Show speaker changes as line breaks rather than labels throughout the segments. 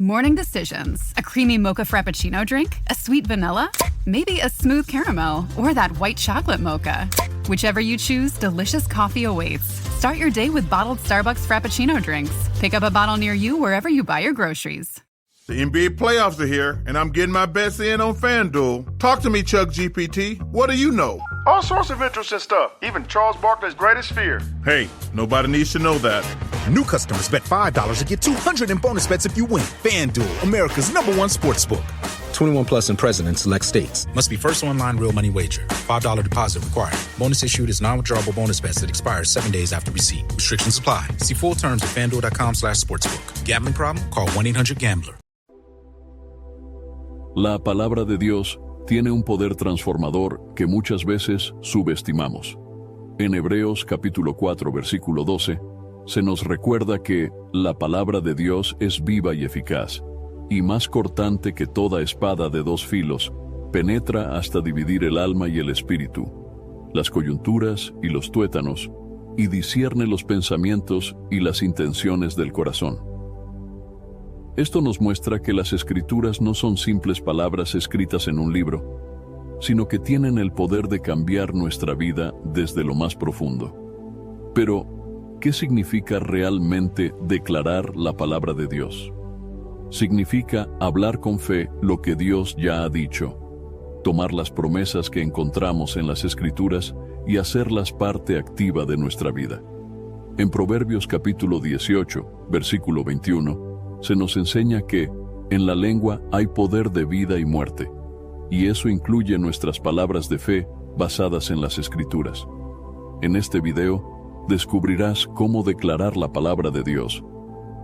Morning decisions. A creamy mocha frappuccino drink? A sweet vanilla? Maybe a smooth caramel? Or that white chocolate mocha? Whichever you choose, delicious coffee awaits. Start your day with bottled Starbucks Frappuccino drinks. Pick up a bottle near you wherever you buy your groceries.
The NBA playoffs are here, and I'm getting my bets in on FanDuel. Talk to me, Chuck GPT. What do you know?
All sorts of interesting stuff, even Charles Barkley's greatest fear.
Hey, nobody needs to know that.
New customers bet $5 to get $200 in bonus bets if you win. FanDuel, America's #1 sportsbook.
21 plus and present in select states.
Must be first online real money wager. $5 deposit required. Bonus issued is non-withdrawable bonus bets that expires 7 days after receipt. Restrictions apply. See full terms at FanDuel.com/sportsbook. Gambling problem? Call 1-800-GAMBLER.
La palabra de Dios tiene un poder transformador que muchas veces subestimamos. En Hebreos capítulo 4, versículo 12, se nos recuerda que la palabra de Dios es viva y eficaz, y más cortante que toda espada de dos filos, penetra hasta dividir el alma y el espíritu, las coyunturas y los tuétanos, y discierne los pensamientos y las intenciones del corazón. Esto nos muestra que las Escrituras no son simples palabras escritas en un libro, sino que tienen el poder de cambiar nuestra vida desde lo más profundo. Pero, ¿qué significa realmente declarar la palabra de Dios? Significa hablar con fe lo que Dios ya ha dicho, tomar las promesas que encontramos en las Escrituras y hacerlas parte activa de nuestra vida. En Proverbios capítulo 18, versículo 21, se nos enseña que en la lengua hay poder de vida y muerte, y eso incluye nuestras palabras de fe basadas en las Escrituras. En este video descubrirás cómo declarar la palabra de Dios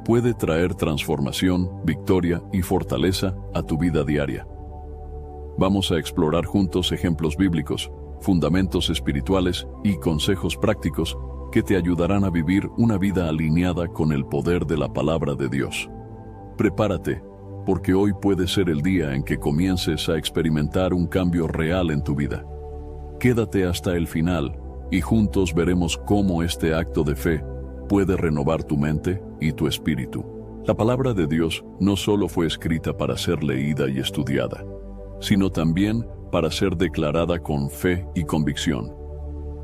puede traer transformación, victoria y fortaleza a tu vida diaria. Vamos a explorar juntos ejemplos bíblicos, fundamentos espirituales y consejos prácticos que te ayudarán a vivir una vida alineada con el poder de la palabra de Dios. Prepárate, porque hoy puede ser el día en que comiences a experimentar un cambio real en tu vida. Quédate hasta el final y juntos veremos cómo este acto de fe puede renovar tu mente y tu espíritu. La palabra de Dios no solo fue escrita para ser leída y estudiada, sino también para ser declarada con fe y convicción.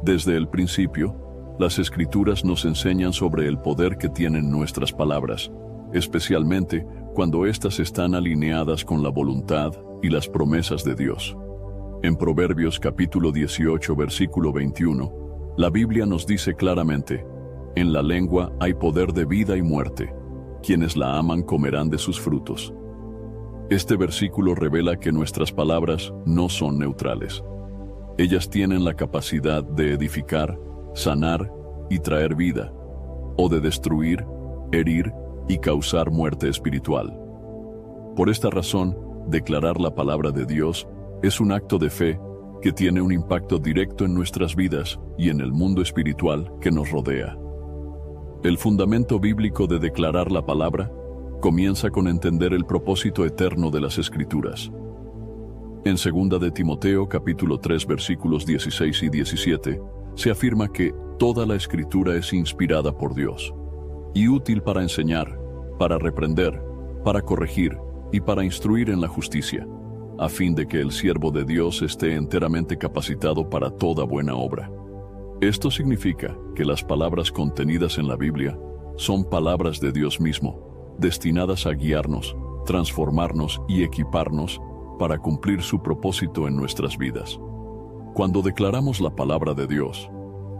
Desde el principio, las Escrituras nos enseñan sobre el poder que tienen nuestras palabras, especialmente cuando éstas están alineadas con la voluntad y las promesas de Dios. En Proverbios capítulo 18, versículo 21, la Biblia nos dice claramente: en la lengua hay poder de vida y muerte. Quienes la aman comerán de sus frutos. Este versículo revela que nuestras palabras no son neutrales. Ellas tienen la capacidad de edificar, sanar y traer vida, o de destruir, herir y causar muerte espiritual. Por esta razón, declarar la palabra de Dios es un acto de fe que tiene un impacto directo en nuestras vidas y en el mundo espiritual que nos rodea. El fundamento bíblico de declarar la palabra comienza con entender el propósito eterno de las Escrituras. En 2 de Timoteo capítulo 3 versículos 16 y 17 se afirma que toda la Escritura es inspirada por Dios y útil para enseñar, para reprender, para corregir y para instruir en la justicia, a fin de que el siervo de Dios esté enteramente capacitado para toda buena obra. Esto significa que las palabras contenidas en la Biblia son palabras de Dios mismo, destinadas a guiarnos, transformarnos y equiparnos para cumplir su propósito en nuestras vidas. Cuando declaramos la palabra de Dios,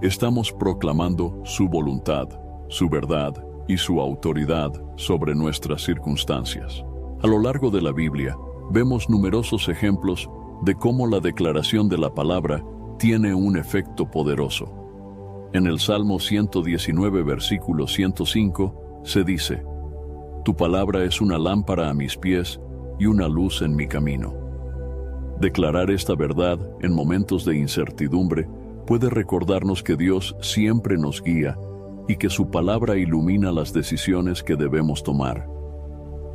estamos proclamando su voluntad, su verdad y su autoridad sobre nuestras circunstancias. A lo largo de la Biblia, vemos numerosos ejemplos de cómo la declaración de la palabra tiene un efecto poderoso. En el Salmo 119, versículo 105, se dice: Tu palabra es una lámpara a mis pies y una luz en mi camino. Declarar esta verdad en momentos de incertidumbre puede recordarnos que Dios siempre nos guía y que su palabra ilumina las decisiones que debemos tomar.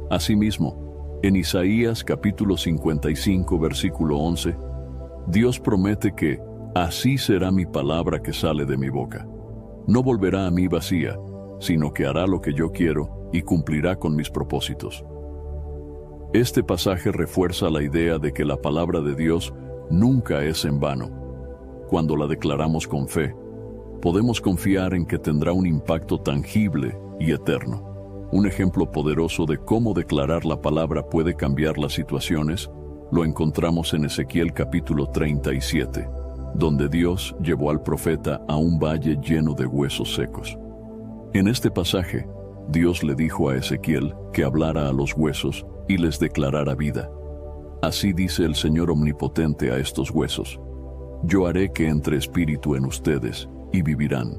Asimismo, en Isaías capítulo 55, versículo 11, Dios promete que así será mi palabra que sale de mi boca. No volverá a mí vacía, sino que hará lo que yo quiero y cumplirá con mis propósitos. Este pasaje refuerza la idea de que la palabra de Dios nunca es en vano. Cuando la declaramos con fe, podemos confiar en que tendrá un impacto tangible y eterno. Un ejemplo poderoso de cómo declarar la palabra puede cambiar las situaciones lo encontramos en Ezequiel capítulo 37, donde Dios llevó al profeta a un valle lleno de huesos secos. En este pasaje, Dios le dijo a Ezequiel que hablara a los huesos y les declarara vida. Así dice el Señor Omnipotente a estos huesos: yo haré que entre espíritu en ustedes y vivirán.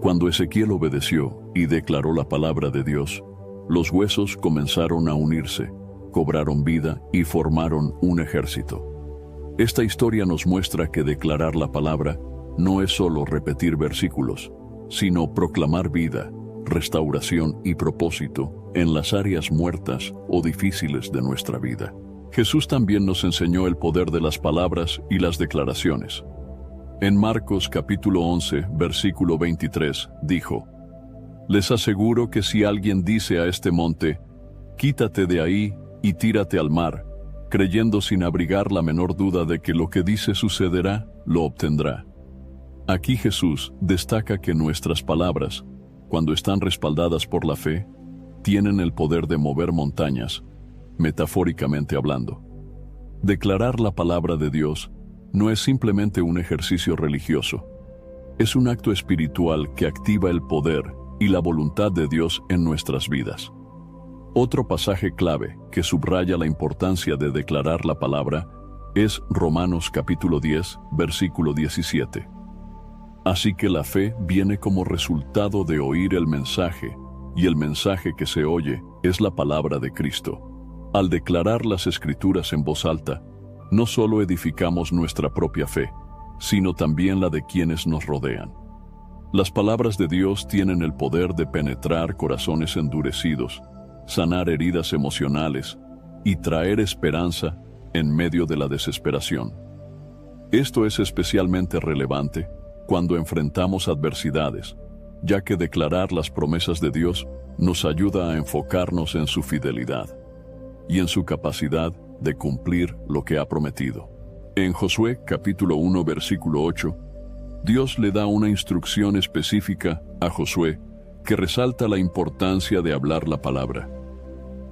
Cuando Ezequiel obedeció y declaró la palabra de Dios, los huesos comenzaron a unirse, cobraron vida y formaron un ejército. Esta historia nos muestra que declarar la palabra no es solo repetir versículos, sino proclamar vida, restauración y propósito en las áreas muertas o difíciles de nuestra vida. Jesús también nos enseñó el poder de las palabras y las declaraciones. En Marcos capítulo 11, versículo 23, dijo: les aseguro que si alguien dice a este monte, quítate de ahí y tírate al mar, creyendo sin abrigar la menor duda de que lo que dice sucederá, lo obtendrá. Aquí Jesús destaca que nuestras palabras, cuando están respaldadas por la fe, tienen el poder de mover montañas, metafóricamente hablando. Declarar la palabra de Dios no es simplemente un ejercicio religioso, es un acto espiritual que activa el poder y la voluntad de Dios en nuestras vidas. Otro pasaje clave que subraya la importancia de declarar la palabra es Romanos capítulo 10, versículo 17. Así que la fe viene como resultado de oír el mensaje, y el mensaje que se oye es la palabra de Cristo. Al declarar las Escrituras en voz alta, no solo edificamos nuestra propia fe, sino también la de quienes nos rodean. Las palabras de Dios tienen el poder de penetrar corazones endurecidos, sanar heridas emocionales y traer esperanza en medio de la desesperación. Esto es especialmente relevante cuando enfrentamos adversidades, ya que declarar las promesas de Dios nos ayuda a enfocarnos en su fidelidad y en su capacidad de cumplir lo que ha prometido. En Josué capítulo 1 versículo 8, Dios le da una instrucción específica a Josué que resalta la importancia de hablar la palabra.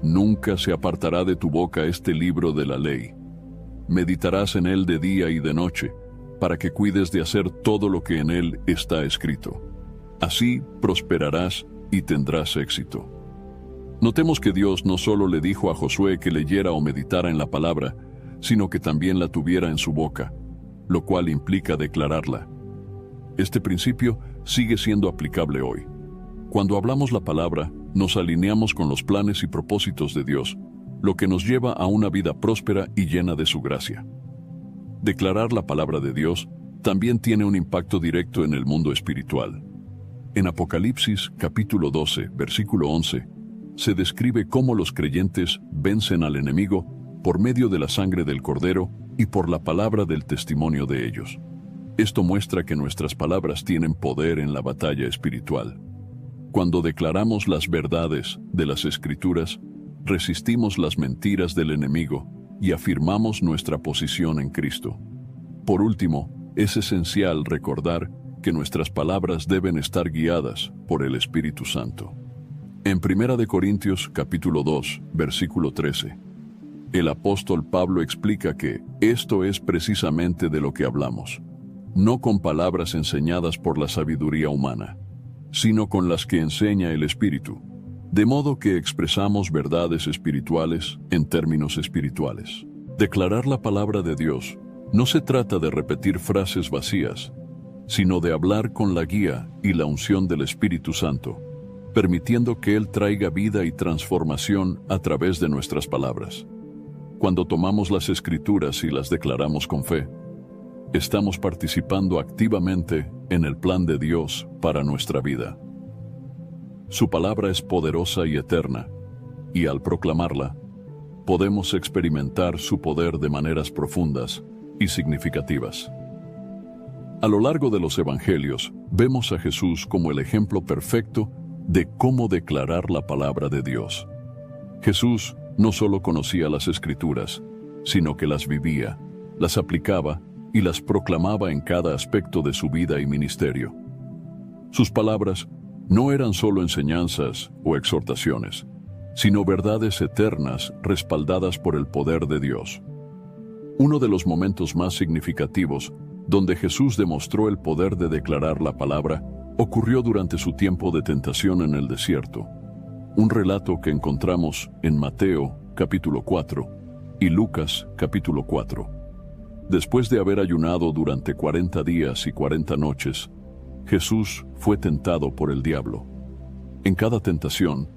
Nunca se apartará de tu boca este libro de la ley. Meditarás en él de día y de noche, para que cuides de hacer todo lo que en él está escrito. Así prosperarás y tendrás éxito. Notemos que Dios no solo le dijo a Josué que leyera o meditara en la palabra, sino que también la tuviera en su boca, lo cual implica declararla. Este principio sigue siendo aplicable hoy. Cuando hablamos la palabra, nos alineamos con los planes y propósitos de Dios, lo que nos lleva a una vida próspera y llena de su gracia. Declarar la palabra de Dios también tiene un impacto directo en el mundo espiritual. En Apocalipsis capítulo 12, versículo 11, se describe cómo los creyentes vencen al enemigo por medio de la sangre del Cordero y por la palabra del testimonio de ellos. Esto muestra que nuestras palabras tienen poder en la batalla espiritual. Cuando declaramos las verdades de las Escrituras, resistimos las mentiras del enemigo y afirmamos nuestra posición en Cristo. Por último, es esencial recordar que nuestras palabras deben estar guiadas por el Espíritu Santo. En 1 Corintios capítulo 2, versículo 13, el apóstol Pablo explica que esto es precisamente de lo que hablamos, no con palabras enseñadas por la sabiduría humana, sino con las que enseña el Espíritu, de modo que expresamos verdades espirituales en términos espirituales. Declarar la palabra de Dios no se trata de repetir frases vacías, sino de hablar con la guía y la unción del Espíritu Santo, permitiendo que Él traiga vida y transformación a través de nuestras palabras. Cuando tomamos las Escrituras y las declaramos con fe, estamos participando activamente en el plan de Dios para nuestra vida. Su palabra es poderosa y eterna, y al proclamarla, podemos experimentar su poder de maneras profundas y significativas. A lo largo de los Evangelios, vemos a Jesús como el ejemplo perfecto de cómo declarar la palabra de Dios. Jesús no solo conocía las Escrituras, sino que las vivía, las aplicaba y las proclamaba en cada aspecto de su vida y ministerio. Sus palabras no eran solo enseñanzas o exhortaciones, sino verdades eternas respaldadas por el poder de Dios. Uno de los momentos más significativos donde Jesús demostró el poder de declarar la palabra ocurrió durante su tiempo de tentación en el desierto, un relato que encontramos en Mateo capítulo 4 y Lucas capítulo 4. Después de haber ayunado durante 40 días y 40 noches, Jesús fue tentado por el diablo. En cada tentación,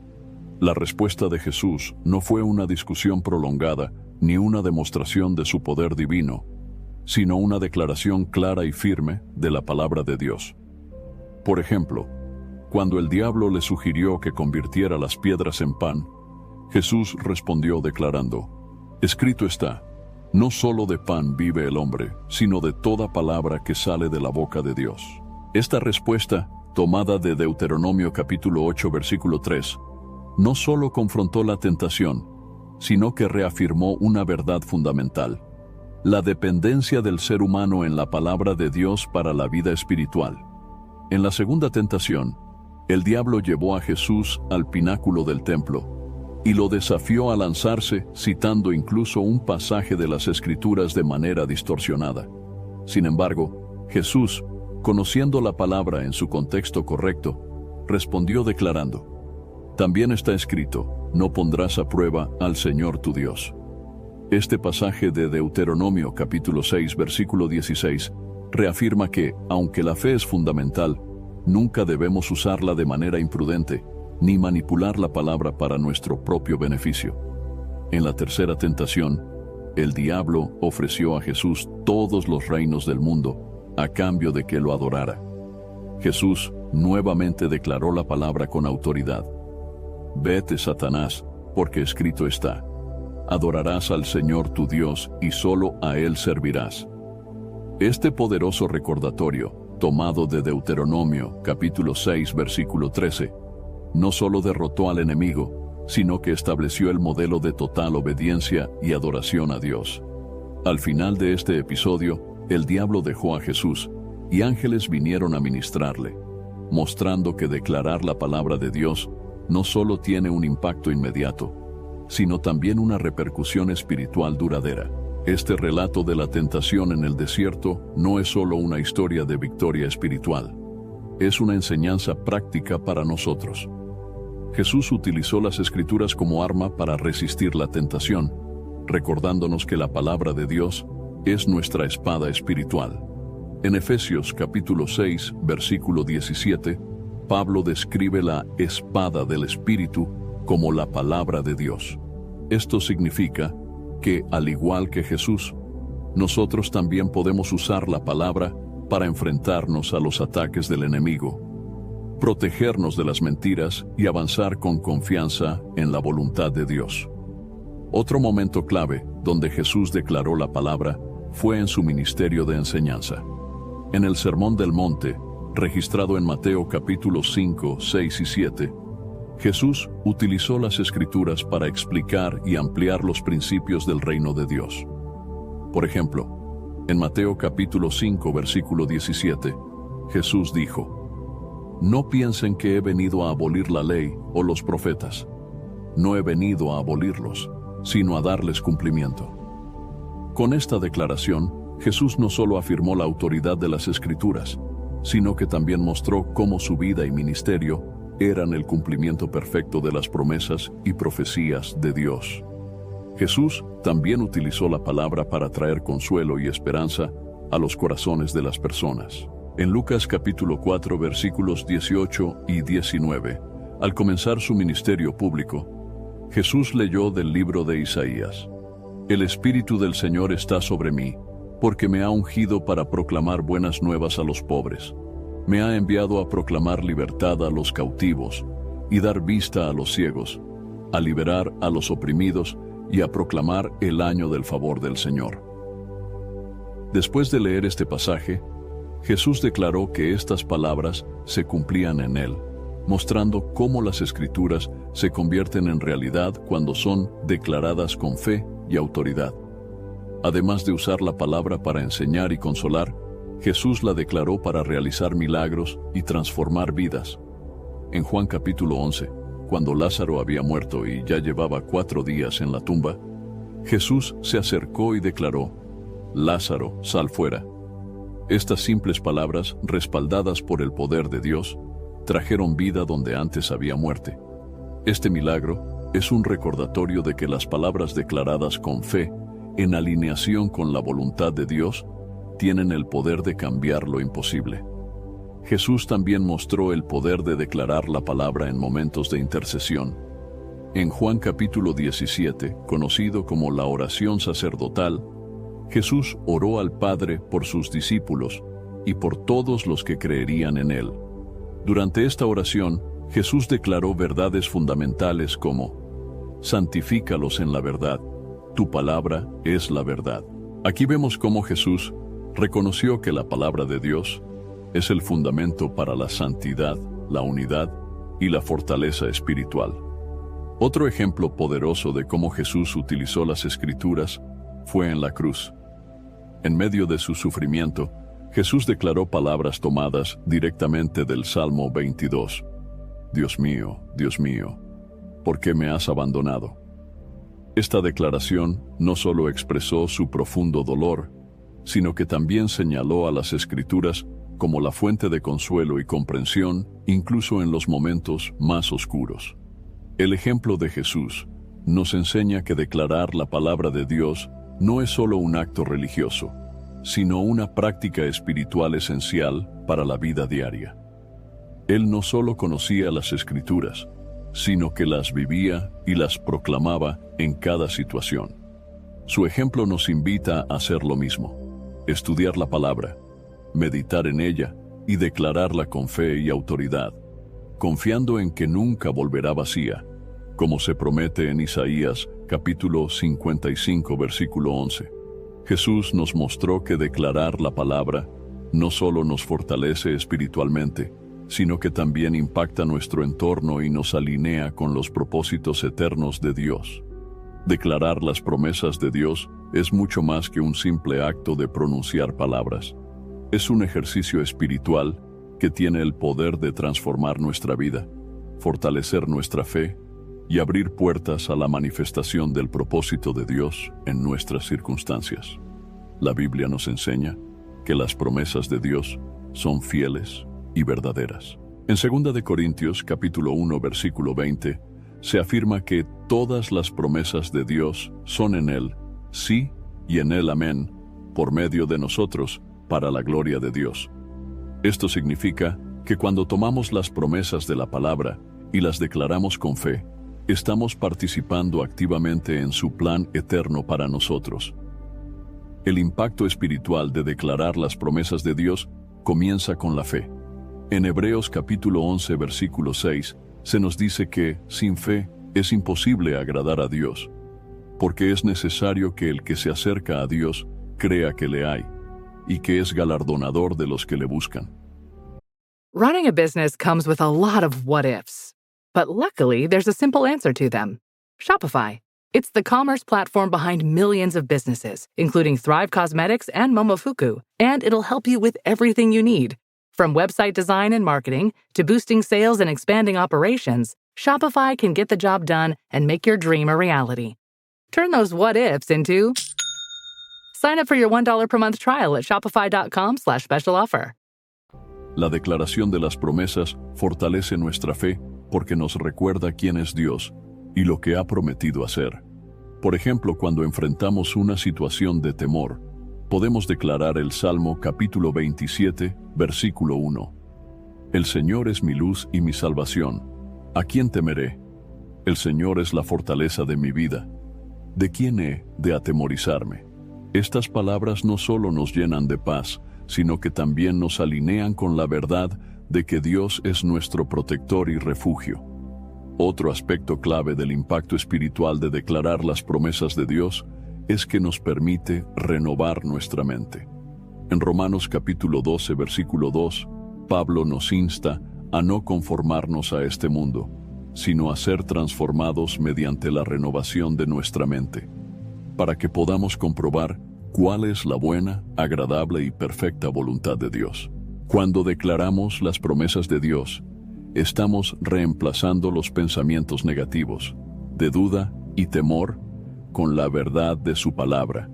la respuesta de Jesús no fue una discusión prolongada ni una demostración de su poder divino, sino una declaración clara y firme de la palabra de Dios. Por ejemplo, cuando el diablo le sugirió que convirtiera las piedras en pan, Jesús respondió declarando: «Escrito está, no solo de pan vive el hombre, sino de toda palabra que sale de la boca de Dios». Esta respuesta, tomada de Deuteronomio capítulo 8 versículo 3, no solo confrontó la tentación, sino que reafirmó una verdad fundamental: la dependencia del ser humano en la palabra de Dios para la vida espiritual. En la segunda tentación, el diablo llevó a Jesús al pináculo del templo y lo desafió a lanzarse, citando incluso un pasaje de las Escrituras de manera distorsionada. Sin embargo, Jesús, conociendo la palabra en su contexto correcto, respondió declarando: «También está escrito, no pondrás a prueba al Señor tu Dios». Este pasaje de Deuteronomio capítulo 6 versículo 16 reafirma que, aunque la fe es fundamental, nunca debemos usarla de manera imprudente, ni manipular la palabra para nuestro propio beneficio. En la tercera tentación, el diablo ofreció a Jesús todos los reinos del mundo a cambio de que lo adorara. Jesús nuevamente declaró la palabra con autoridad: «Vete, Satanás, porque escrito está, adorarás al Señor tu Dios y solo a Él servirás». Este poderoso recordatorio, tomado de Deuteronomio capítulo 6 versículo 13, no solo derrotó al enemigo, sino que estableció el modelo de total obediencia y adoración a Dios. Al final de este episodio, el diablo dejó a Jesús y ángeles vinieron a ministrarle, mostrando que declarar la palabra de Dios no solo tiene un impacto inmediato, sino también una repercusión espiritual duradera. Este relato de la tentación en el desierto no es solo una historia de victoria espiritual, es una enseñanza práctica para nosotros. Jesús utilizó las Escrituras como arma para resistir la tentación, recordándonos que la palabra de Dios es nuestra espada espiritual. En Efesios capítulo 6, versículo 17, Pablo describe la espada del Espíritu como la palabra de Dios. Esto significa que, al igual que Jesús, nosotros también podemos usar la palabra para enfrentarnos a los ataques del enemigo, protegernos de las mentiras y avanzar con confianza en la voluntad de Dios. Otro momento clave donde Jesús declaró la palabra fue en su ministerio de enseñanza. En el Sermón del Monte, registrado en Mateo capítulos 5, 6 y 7, Jesús utilizó las Escrituras para explicar y ampliar los principios del reino de Dios. Por ejemplo, en Mateo capítulo 5, versículo 17, Jesús dijo: «No piensen que he venido a abolir la ley o los profetas. No he venido a abolirlos, sino a darles cumplimiento». Con esta declaración, Jesús no solo afirmó la autoridad de las Escrituras, sino que también mostró cómo su vida y ministerio eran el cumplimiento perfecto de las promesas y profecías de Dios. Jesús también utilizó la palabra para traer consuelo y esperanza a los corazones de las personas. En Lucas capítulo 4 versículos 18 y 19, al comenzar su ministerio público, Jesús leyó del libro de Isaías: «El Espíritu del Señor está sobre mí, porque me ha ungido para proclamar buenas nuevas a los pobres. Me ha enviado a proclamar libertad a los cautivos y dar vista a los ciegos, a liberar a los oprimidos y a proclamar el año del favor del Señor». Después de leer este pasaje, Jesús declaró que estas palabras se cumplían en él, mostrando cómo las Escrituras se convierten en realidad cuando son declaradas con fe y autoridad. Además de usar la palabra para enseñar y consolar, Jesús la declaró para realizar milagros y transformar vidas. En Juan capítulo 11, cuando Lázaro había muerto y ya llevaba 4 días en la tumba, Jesús se acercó y declaró: «Lázaro, sal fuera». Estas simples palabras, respaldadas por el poder de Dios, trajeron vida donde antes había muerte. Este milagro es un recordatorio de que las palabras declaradas con fe, en alineación con la voluntad de Dios, tienen el poder de cambiar lo imposible. Jesús también mostró el poder de declarar la palabra en momentos de intercesión. En Juan capítulo 17, conocido como la oración sacerdotal, Jesús oró al Padre por sus discípulos y por todos los que creerían en Él. Durante esta oración, Jesús declaró verdades fundamentales como: «Santifícalos en la verdad, tu palabra es la verdad». Aquí vemos cómo Jesús reconoció que la palabra de Dios es el fundamento para la santidad, la unidad y la fortaleza espiritual. Otro ejemplo poderoso de cómo Jesús utilizó las Escrituras fue en la cruz. En medio de su sufrimiento, Jesús declaró palabras tomadas directamente del Salmo 22. Dios mío, ¿por qué me has abandonado?». Esta declaración no solo expresó su profundo dolor, sino que también señaló a las Escrituras como la fuente de consuelo y comprensión, incluso en los momentos más oscuros. El ejemplo de Jesús nos enseña que declarar la palabra de Dios no es solo un acto religioso, sino una práctica espiritual esencial para la vida diaria. Él no solo conocía las Escrituras, sino que las vivía y las proclamaba en cada situación. Su ejemplo nos invita a hacer lo mismo: estudiar la palabra, meditar en ella y declararla con fe y autoridad, confiando en que nunca volverá vacía, como se promete en Isaías capítulo 55 versículo 11. Jesús nos mostró que declarar la palabra no solo nos fortalece espiritualmente, sino que también impacta nuestro entorno y nos alinea con los propósitos eternos de Dios. Declarar las promesas de Dios es mucho más que un simple acto de pronunciar palabras. Es un ejercicio espiritual que tiene el poder de transformar nuestra vida, fortalecer nuestra fe y abrir puertas a la manifestación del propósito de Dios en nuestras circunstancias. La Biblia nos enseña que las promesas de Dios son fieles y verdaderas. En 2 de Corintios capítulo 1 versículo 20 se afirma que todas las promesas de Dios son en Él, sí y en Él amén, por medio de nosotros, para la gloria de Dios. Esto significa que cuando tomamos las promesas de la palabra y las declaramos con fe, estamos participando activamente en su plan eterno para nosotros. El impacto espiritual de declarar las promesas de Dios comienza con la fe. En Hebreos capítulo 11 versículo 6 se nos dice que sin fe es imposible agradar a Dios, porque es necesario que el que se acerca a Dios crea que le hay y que es galardonador de los que le buscan.
Running a business comes with a lot of what-ifs, but luckily there's a simple answer to them: Shopify. It's the commerce platform behind millions of businesses, including Thrive Cosmetics and Momofuku, and it'll help you with everything you need. From website design and marketing to boosting sales and expanding operations, Shopify can get the job done and make your dream a reality. Turn those what-ifs into... Sign up for your $1 per month trial at shopify.com/special offer.
La declaración de las promesas fortalece nuestra fe porque nos recuerda quién es Dios y lo que ha prometido hacer. Por ejemplo, cuando enfrentamos una situación de temor, podemos declarar el Salmo capítulo 27, versículo 1. El Señor es mi luz y mi salvación. ¿A quién temeré? El Señor es la fortaleza de mi vida. ¿De quién he de atemorizarme? Estas palabras no solo nos llenan de paz, sino que también nos alinean con la verdad de que Dios es nuestro protector y refugio. Otro aspecto clave del impacto espiritual de declarar las promesas de Dios es que nos permite renovar nuestra mente. En Romanos capítulo 12, versículo 2, Pablo nos insta a no conformarnos a este mundo, sino a ser transformados mediante la renovación de nuestra mente, para que podamos comprobar cuál es la buena, agradable y perfecta voluntad de Dios. Cuando declaramos las promesas de Dios, estamos reemplazando los pensamientos negativos, de duda y temor, con la verdad de su palabra.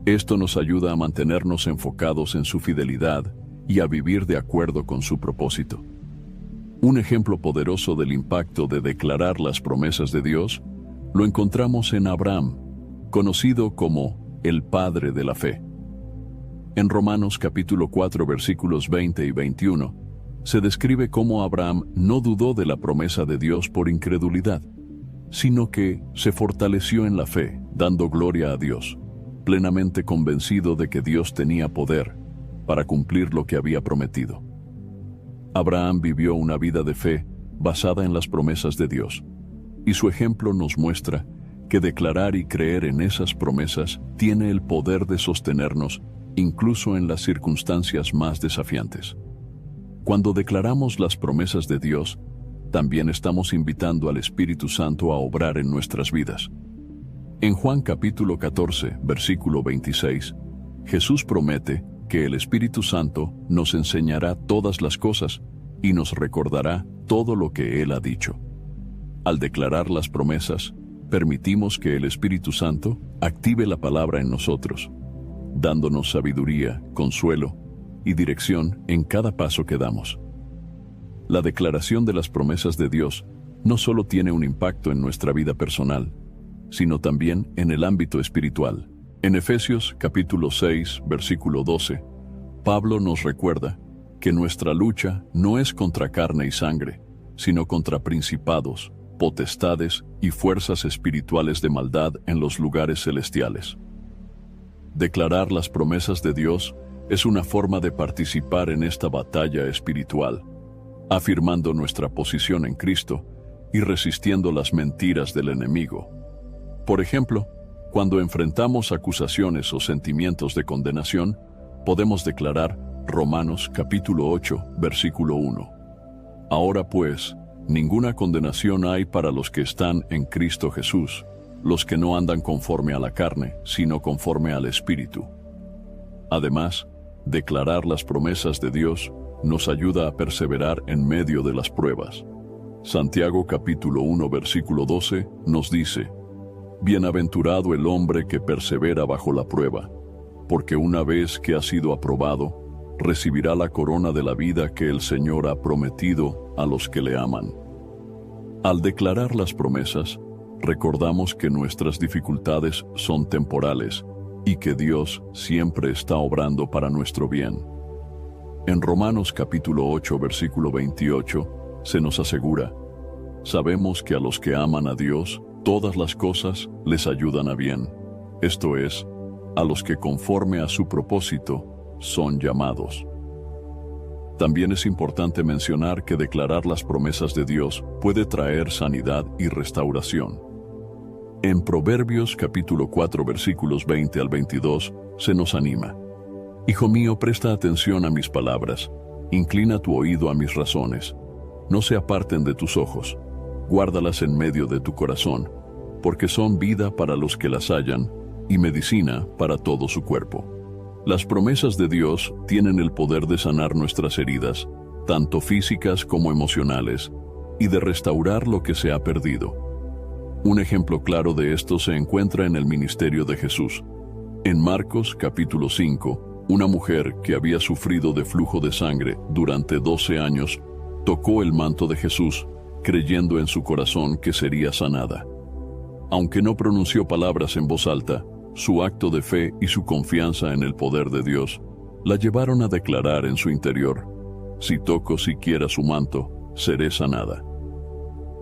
Esto nos ayuda a mantenernos enfocados en su fidelidad y a vivir de acuerdo con su propósito. Un ejemplo poderoso del impacto de declarar las promesas de Dios lo encontramos en Abraham, conocido como el padre de la fe. En Romanos capítulo 4 versículos 20 y 21, se describe cómo Abraham no dudó de la promesa de Dios por incredulidad, sino que se fortaleció en la fe, dando gloria a Dios, plenamente convencido de que Dios tenía poder para cumplir lo que había prometido. Abraham vivió una vida de fe basada en las promesas de Dios, y su ejemplo nos muestra que declarar y creer en esas promesas tiene el poder de sostenernos incluso en las circunstancias más desafiantes. Cuando declaramos las promesas de Dios, también estamos invitando al Espíritu Santo a obrar en nuestras vidas. En Juan capítulo 14, versículo 26, Jesús promete que el Espíritu Santo nos enseñará todas las cosas y nos recordará todo lo que Él ha dicho. Al declarar las promesas, permitimos que el Espíritu Santo active la palabra en nosotros, dándonos sabiduría, consuelo y dirección en cada paso que damos. La declaración de las promesas de Dios no solo tiene un impacto en nuestra vida personal, sino también en el ámbito espiritual. En Efesios capítulo 6, versículo 12, Pablo nos recuerda que nuestra lucha no es contra carne y sangre, sino contra principados, potestades y fuerzas espirituales de maldad en los lugares celestiales. Declarar las promesas de Dios es una forma de participar en esta batalla espiritual, afirmando nuestra posición en Cristo y resistiendo las mentiras del enemigo. Por ejemplo, cuando enfrentamos acusaciones o sentimientos de condenación, podemos declarar Romanos capítulo 8, versículo 1. Ahora pues, ninguna condenación hay para los que están en Cristo Jesús, los que no andan conforme a la carne, sino conforme al Espíritu. Además, declarar las promesas de Dios nos ayuda a perseverar en medio de las pruebas. Santiago capítulo 1, versículo 12 nos dice: Bienaventurado el hombre que persevera bajo la prueba, porque una vez que ha sido aprobado, recibirá la corona de la vida que el Señor ha prometido a los que le aman. Al declarar las promesas, recordamos que nuestras dificultades son temporales y que Dios siempre está obrando para nuestro bien. En Romanos capítulo 8, versículo 28, se nos asegura: sabemos que a los que aman a Dios, todas las cosas les ayudan a bien, esto es, a los que conforme a su propósito son llamados. También es importante mencionar que declarar las promesas de Dios puede traer sanidad y restauración. En Proverbios capítulo 4 versículos 20 al 22 se nos anima: Hijo mío, presta atención a mis palabras, inclina tu oído a mis razones, no se aparten de tus ojos, guárdalas en medio de tu corazón, porque son vida para los que las hallan y medicina para todo su cuerpo. Las promesas de Dios tienen el poder de sanar nuestras heridas, tanto físicas como emocionales, y de restaurar lo que se ha perdido. Un ejemplo claro de esto se encuentra en el ministerio de Jesús. En Marcos capítulo 5, una mujer que había sufrido de flujo de sangre durante 12 años tocó el manto de Jesús, creyendo en su corazón que sería sanada. Aunque no pronunció palabras en voz alta, su acto de fe y su confianza en el poder de Dios la llevaron a declarar en su interior: si toco siquiera su manto, seré sanada.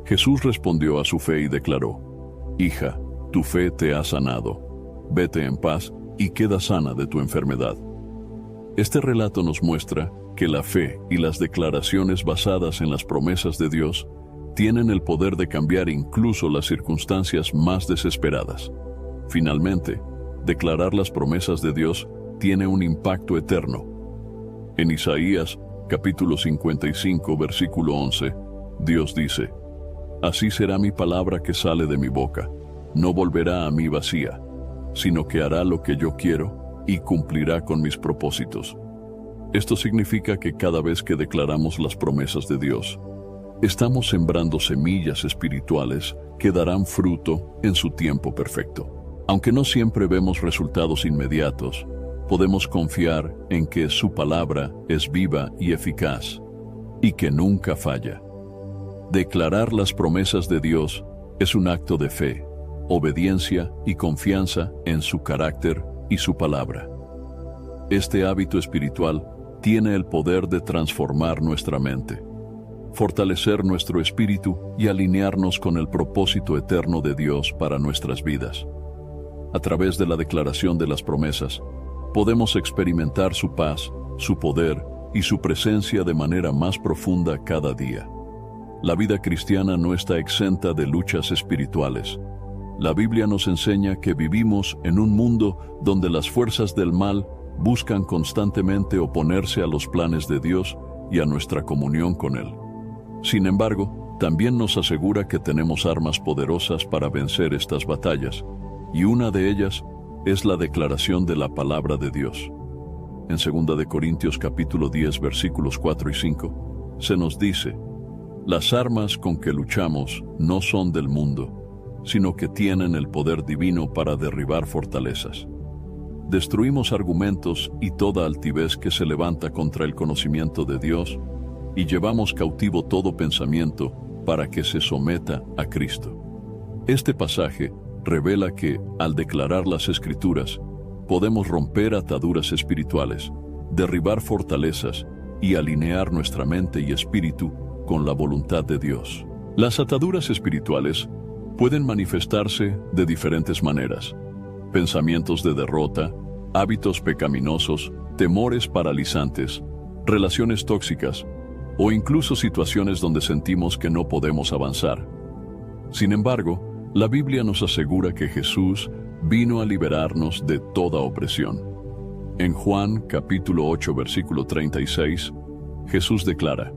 Jesús respondió a su fe y declaró: hija, tu fe te ha sanado, vete en paz y queda sana de tu enfermedad. Este relato nos muestra que la fe y las declaraciones basadas en las promesas de Dios tienen el poder de cambiar incluso las circunstancias más desesperadas. Finalmente, declarar las promesas de Dios tiene un impacto eterno. En Isaías capítulo 55, versículo 11, Dios dice: Así será mi palabra que sale de mi boca, no volverá a mí vacía, sino que hará lo que yo quiero y cumplirá con mis propósitos. Esto significa que cada vez que declaramos las promesas de Dios, estamos sembrando semillas espirituales que darán fruto en su tiempo perfecto. Aunque no siempre vemos resultados inmediatos, podemos confiar en que su palabra es viva y eficaz, y que nunca falla. Declarar las promesas de Dios es un acto de fe, obediencia y confianza en su carácter y su palabra. Este hábito espiritual tiene el poder de transformar nuestra mente, fortalecer nuestro espíritu y alinearnos con el propósito eterno de Dios para nuestras vidas. A través de la declaración de las promesas, podemos experimentar su paz, su poder y su presencia de manera más profunda cada día. La vida cristiana no está exenta de luchas espirituales. La Biblia nos enseña que vivimos en un mundo donde las fuerzas del mal buscan constantemente oponerse a los planes de Dios y a nuestra comunión con Él. Sin embargo, también nos asegura que tenemos armas poderosas para vencer estas batallas, y una de ellas es la declaración de la palabra de Dios. En 2 Corintios capítulo 10, versículos 4 y 5, se nos dice: Las armas con que luchamos no son del mundo, sino que tienen el poder divino para derribar fortalezas. Destruimos argumentos y toda altivez que se levanta contra el conocimiento de Dios, y llevamos cautivo todo pensamiento para que se someta a Cristo. Este pasaje revela que, al declarar las Escrituras, podemos romper ataduras espirituales, derribar fortalezas y alinear nuestra mente y espíritu con la voluntad de Dios. Las ataduras espirituales pueden manifestarse de diferentes maneras: pensamientos de derrota, hábitos pecaminosos, temores paralizantes, relaciones tóxicas o incluso situaciones donde sentimos que no podemos avanzar. Sin embargo, la Biblia nos asegura que Jesús vino a liberarnos de toda opresión. En Juan capítulo 8, versículo 36, Jesús declara: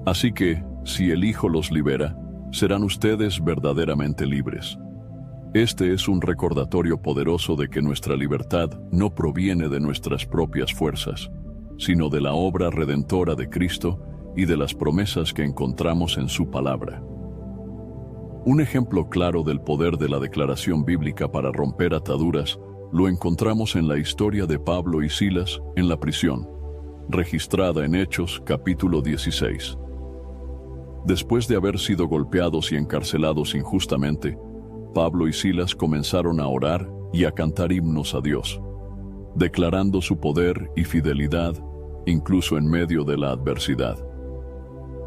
Así que, si el Hijo los libera, serán ustedes verdaderamente libres. Este es un recordatorio poderoso de que nuestra libertad no proviene de nuestras propias fuerzas, sino de la obra redentora de Cristo y de las promesas que encontramos en su palabra. Un ejemplo claro del poder de la declaración bíblica para romper ataduras lo encontramos en la historia de Pablo y Silas en la prisión, registrada en Hechos capítulo 16. Después de haber sido golpeados y encarcelados injustamente, Pablo y Silas comenzaron a orar y a cantar himnos a Dios, declarando su poder y fidelidad incluso en medio de la adversidad.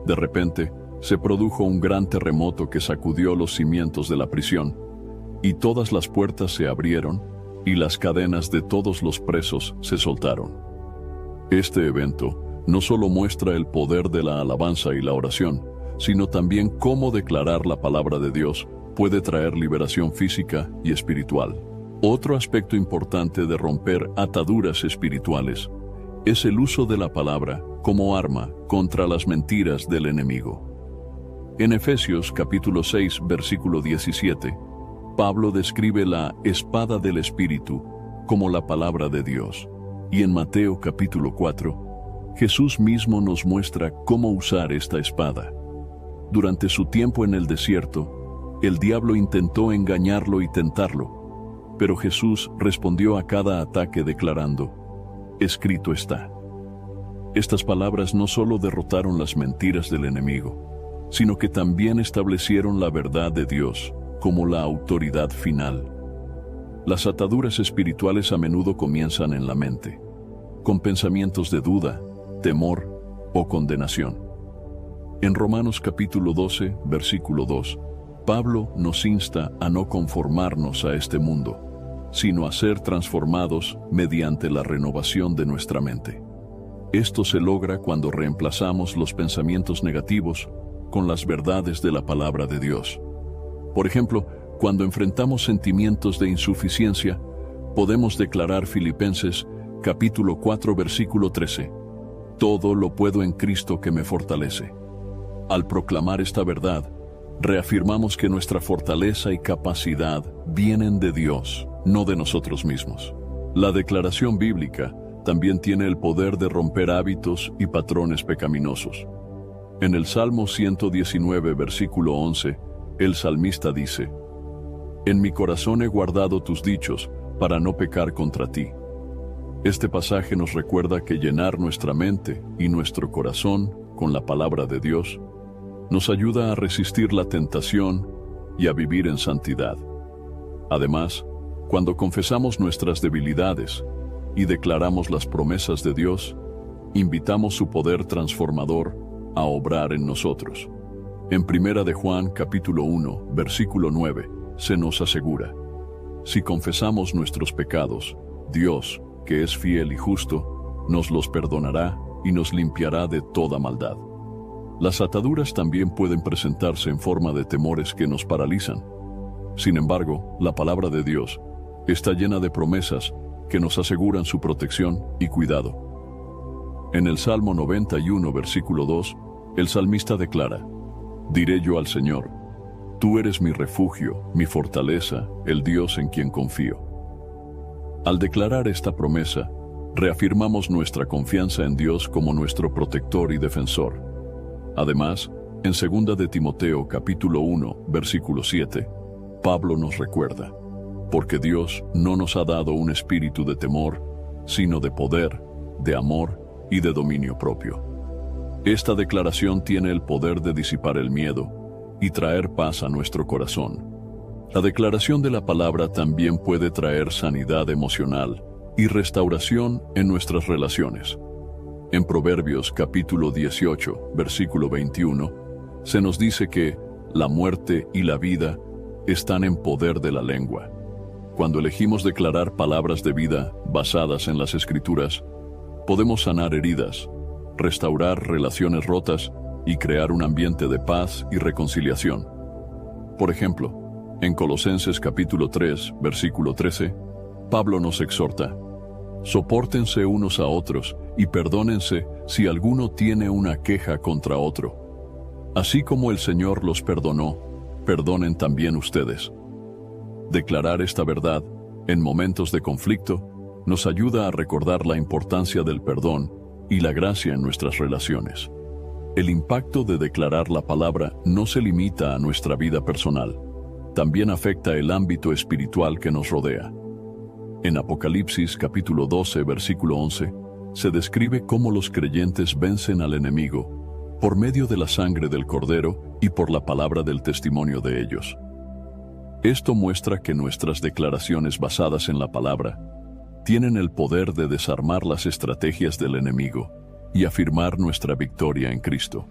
De repente, se produjo un gran terremoto que sacudió los cimientos de la prisión, y todas las puertas se abrieron y las cadenas de todos los presos se soltaron. Este evento no solo muestra el poder de la alabanza y la oración, sino también cómo declarar la palabra de Dios puede traer liberación física y espiritual. Otro aspecto importante de romper ataduras espirituales es el uso de la palabra como arma contra las mentiras del enemigo. En Efesios capítulo 6, versículo 17, Pablo describe la espada del Espíritu como la palabra de Dios. Y en Mateo capítulo 4, Jesús mismo nos muestra cómo usar esta espada. Durante su tiempo en el desierto, el diablo intentó engañarlo y tentarlo, pero Jesús respondió a cada ataque declarando: Escrito está. Estas palabras no solo derrotaron las mentiras del enemigo, sino que también establecieron la verdad de Dios como la autoridad final. Las ataduras espirituales a menudo comienzan en la mente, con pensamientos de duda, temor o condenación. En Romanos capítulo 12, versículo 2, Pablo nos insta a no conformarnos a este mundo, sino a ser transformados mediante la renovación de nuestra mente. Esto se logra cuando reemplazamos los pensamientos negativos con las verdades de la palabra de Dios. Por ejemplo, cuando enfrentamos sentimientos de insuficiencia, podemos declarar Filipenses capítulo 4, versículo 13: Todo lo puedo en Cristo que me fortalece. Al proclamar esta verdad, reafirmamos que nuestra fortaleza y capacidad vienen de Dios, no de nosotros mismos. La declaración bíblica también tiene el poder de romper hábitos y patrones pecaminosos. En el Salmo 119, versículo 11, el salmista dice: En mi corazón he guardado tus dichos para no pecar contra ti. Este pasaje nos recuerda que llenar nuestra mente y nuestro corazón con la palabra de Dios nos ayuda a resistir la tentación y a vivir en santidad. Además, cuando confesamos nuestras debilidades y declaramos las promesas de Dios, invitamos su poder transformador a obrar en nosotros. En 1 de Juan, capítulo 1, versículo 9, se nos asegura: si confesamos nuestros pecados, Dios, que es fiel y justo, nos los perdonará y nos limpiará de toda maldad. Las ataduras también pueden presentarse en forma de temores que nos paralizan. Sin embargo, la palabra de Dios está llena de promesas que nos aseguran su protección y cuidado. En el Salmo 91, versículo 2, el salmista declara: Diré yo al Señor, tú eres mi refugio, mi fortaleza, el Dios en quien confío. Al declarar esta promesa, reafirmamos nuestra confianza en Dios como nuestro protector y defensor. Además, en 2 de Timoteo capítulo 1, versículo 7, Pablo nos recuerda: porque Dios no nos ha dado un espíritu de temor, sino de poder, de amor y de dominio propio. Esta declaración tiene el poder de disipar el miedo y traer paz a nuestro corazón. La declaración de la palabra también puede traer sanidad emocional y restauración en nuestras relaciones. En Proverbios capítulo 18, versículo 21, se nos dice que la muerte y la vida están en poder de la lengua. Cuando elegimos declarar palabras de vida basadas en las Escrituras, podemos sanar heridas, restaurar relaciones rotas y crear un ambiente de paz y reconciliación. Por ejemplo, en Colosenses capítulo 3, versículo 13, Pablo nos exhorta: sopórtense unos a otros y perdónense si alguno tiene una queja contra otro. Así como el Señor los perdonó, perdonen también ustedes. Declarar esta verdad en momentos de conflicto nos ayuda a recordar la importancia del perdón y la gracia en nuestras relaciones. El impacto de declarar la palabra no se limita a nuestra vida personal, también afecta el ámbito espiritual que nos rodea. En Apocalipsis capítulo 12, versículo 11, se describe cómo los creyentes vencen al enemigo por medio de la sangre del Cordero y por la palabra del testimonio de ellos. Esto muestra que nuestras declaraciones basadas en la palabra tienen el poder de desarmar las estrategias del enemigo y afirmar nuestra victoria en Cristo.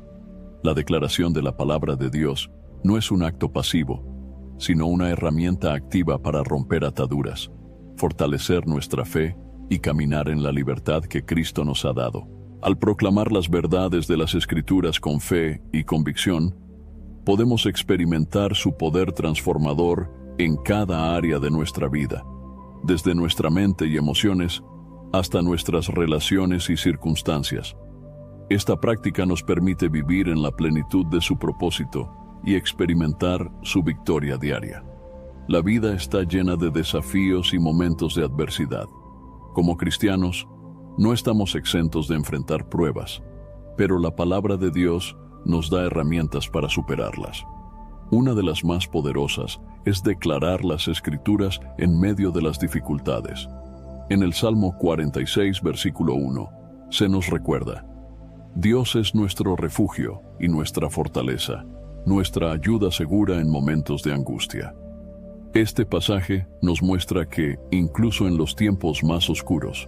La declaración de la palabra de Dios no es un acto pasivo, sino una herramienta activa para romper ataduras, fortalecer nuestra fe y caminar en la libertad que Cristo nos ha dado. Al proclamar las verdades de las Escrituras con fe y convicción, podemos experimentar su poder transformador en cada área de nuestra vida, desde nuestra mente y emociones hasta nuestras relaciones y circunstancias. Esta práctica nos permite vivir en la plenitud de su propósito y experimentar su victoria diaria. La vida está llena de desafíos y momentos de adversidad. Como cristianos, no estamos exentos de enfrentar pruebas, pero la palabra de Dios nos da herramientas para superarlas. Una de las más poderosas es declarar las Escrituras en medio de las dificultades. En el Salmo 46, versículo 1, se nos recuerda: Dios es nuestro refugio y nuestra fortaleza, nuestra ayuda segura en momentos de angustia. Este pasaje nos muestra que, incluso en los tiempos más oscuros,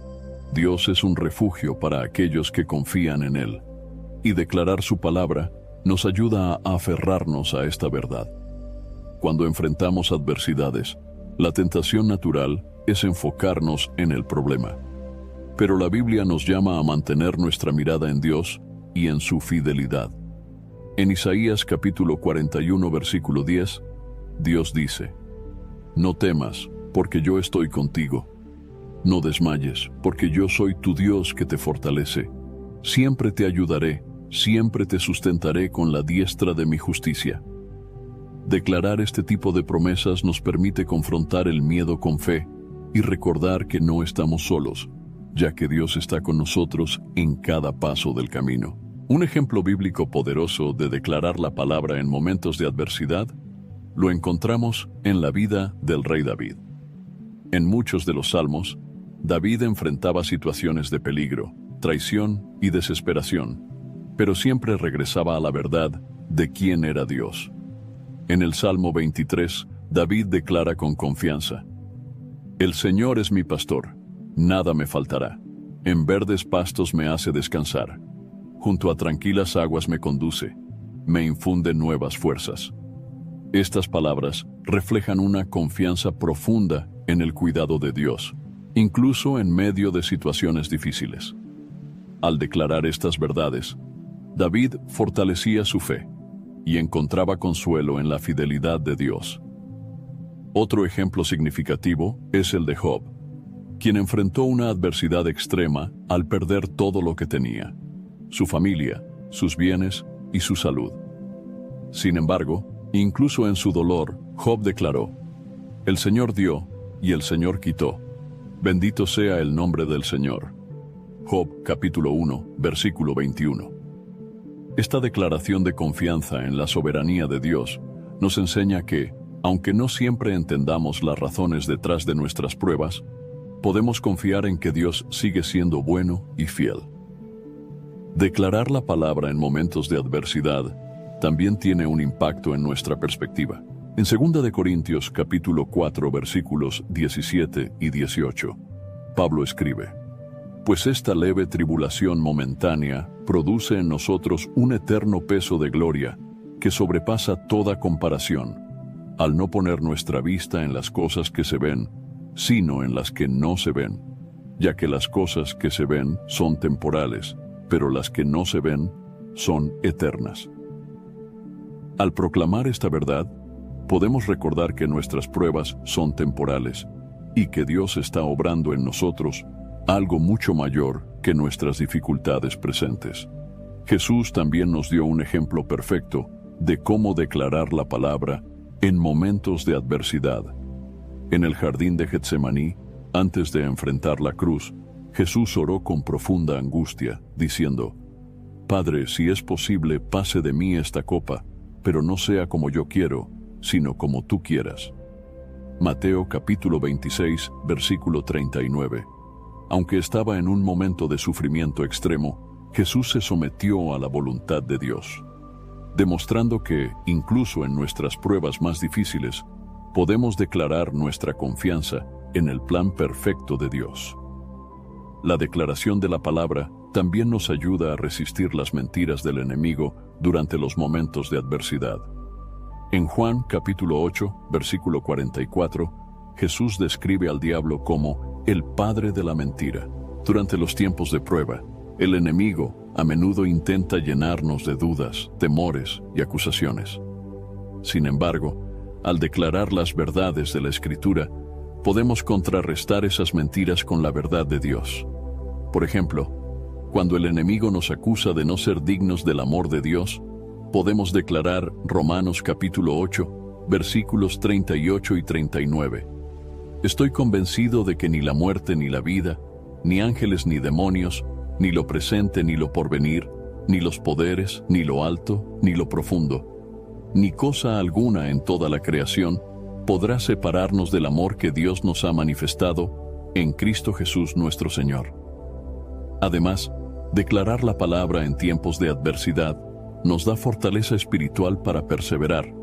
Dios es un refugio para aquellos que confían en Él. Y declarar su palabra nos ayuda a aferrarnos a esta verdad. Cuando enfrentamos adversidades, la tentación natural es enfocarnos en el problema. Pero la Biblia nos llama a mantener nuestra mirada en Dios y en su fidelidad. En Isaías capítulo 41, versículo 10, Dios dice: No temas, porque yo estoy contigo. No desmayes, porque yo soy tu Dios que te fortalece. siempre te ayudaré, siempre te sustentaré con la diestra de mi justicia. Declarar este tipo de promesas nos permite confrontar el miedo con fe y recordar que no estamos solos, ya que Dios está con nosotros en cada paso del camino. Un ejemplo bíblico poderoso de declarar la palabra en momentos de adversidad lo encontramos en la vida del rey David. En muchos de los salmos, David enfrentaba situaciones de peligro, traición y desesperación, pero siempre regresaba a la verdad de quién era Dios. En el Salmo 23, David declara con confianza: El Señor es mi pastor, nada me faltará. En verdes pastos me hace descansar. Junto a tranquilas aguas me conduce, me infunde nuevas fuerzas. Estas palabras reflejan una confianza profunda en el cuidado de Dios, incluso en medio de situaciones difíciles. Al declarar estas verdades, David fortalecía su fe y encontraba consuelo en la fidelidad de Dios. Otro ejemplo significativo es el de Job, quien enfrentó una adversidad extrema al perder todo lo que tenía: su familia, sus bienes y su salud. Sin embargo, incluso en su dolor, Job declaró: El Señor dio y el Señor quitó. Bendito sea el nombre del Señor. Job capítulo 1, versículo 21. Esta declaración de confianza en la soberanía de Dios nos enseña que, aunque no siempre entendamos las razones detrás de nuestras pruebas, podemos confiar en que Dios sigue siendo bueno y fiel. Declarar la palabra en momentos de adversidad también tiene un impacto en nuestra perspectiva. En 2 Corintios capítulo 4 versículos 17 y 18, Pablo escribe: Pues esta leve tribulación momentánea produce en nosotros un eterno peso de gloria que sobrepasa toda comparación, al no poner nuestra vista en las cosas que se ven, sino en las que no se ven, ya que las cosas que se ven son temporales, pero las que no se ven son eternas. Al proclamar esta verdad, podemos recordar que nuestras pruebas son temporales y que Dios está obrando en nosotros algo mucho mayor que nuestras dificultades presentes. Jesús también nos dio un ejemplo perfecto de cómo declarar la palabra en momentos de adversidad. En el jardín de Getsemaní, antes de enfrentar la cruz, Jesús oró con profunda angustia, diciendo: Padre, si es posible, pase de mí esta copa, pero no sea como yo quiero, sino como tú quieras. Mateo capítulo 26, versículo 39. Aunque estaba en un momento de sufrimiento extremo, Jesús se sometió a la voluntad de Dios, demostrando que, incluso en nuestras pruebas más difíciles, podemos declarar nuestra confianza en el plan perfecto de Dios. La declaración de la palabra también nos ayuda a resistir las mentiras del enemigo durante los momentos de adversidad. En Juan capítulo 8, versículo 44, Jesús describe al diablo como el padre de la mentira. Durante los tiempos de prueba, el enemigo a menudo intenta llenarnos de dudas, temores y acusaciones. Sin embargo, al declarar las verdades de la Escritura, podemos contrarrestar esas mentiras con la verdad de Dios. Por ejemplo, cuando el enemigo nos acusa de no ser dignos del amor de Dios, podemos declarar Romanos capítulo 8, versículos 38 y 39. Estoy convencido de que ni la muerte ni la vida, ni ángeles ni demonios, ni lo presente ni lo porvenir, ni los poderes, ni lo alto, ni lo profundo, ni cosa alguna en toda la creación podrá separarnos del amor que Dios nos ha manifestado en Cristo Jesús nuestro Señor. Además, declarar la palabra en tiempos de adversidad nos da fortaleza espiritual para perseverar.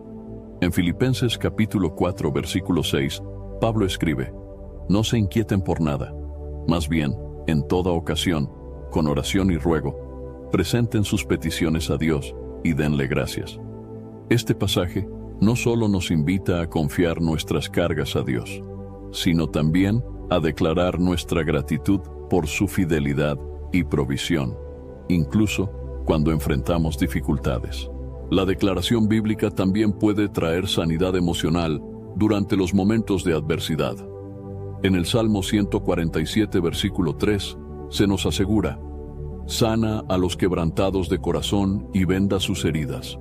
En Filipenses capítulo 4 versículo 6, Pablo escribe: No se inquieten por nada, más bien, en toda ocasión, con oración y ruego, presenten sus peticiones a Dios y denle gracias. Este pasaje no solo nos invita a confiar nuestras cargas a Dios, sino también a declarar nuestra gratitud por su fidelidad y provisión, incluso cuando enfrentamos dificultades. La declaración bíblica también puede traer sanidad emocional durante los momentos de adversidad. En el Salmo 147, versículo 3, se nos asegura: sana a los quebrantados de corazón y venda sus heridas.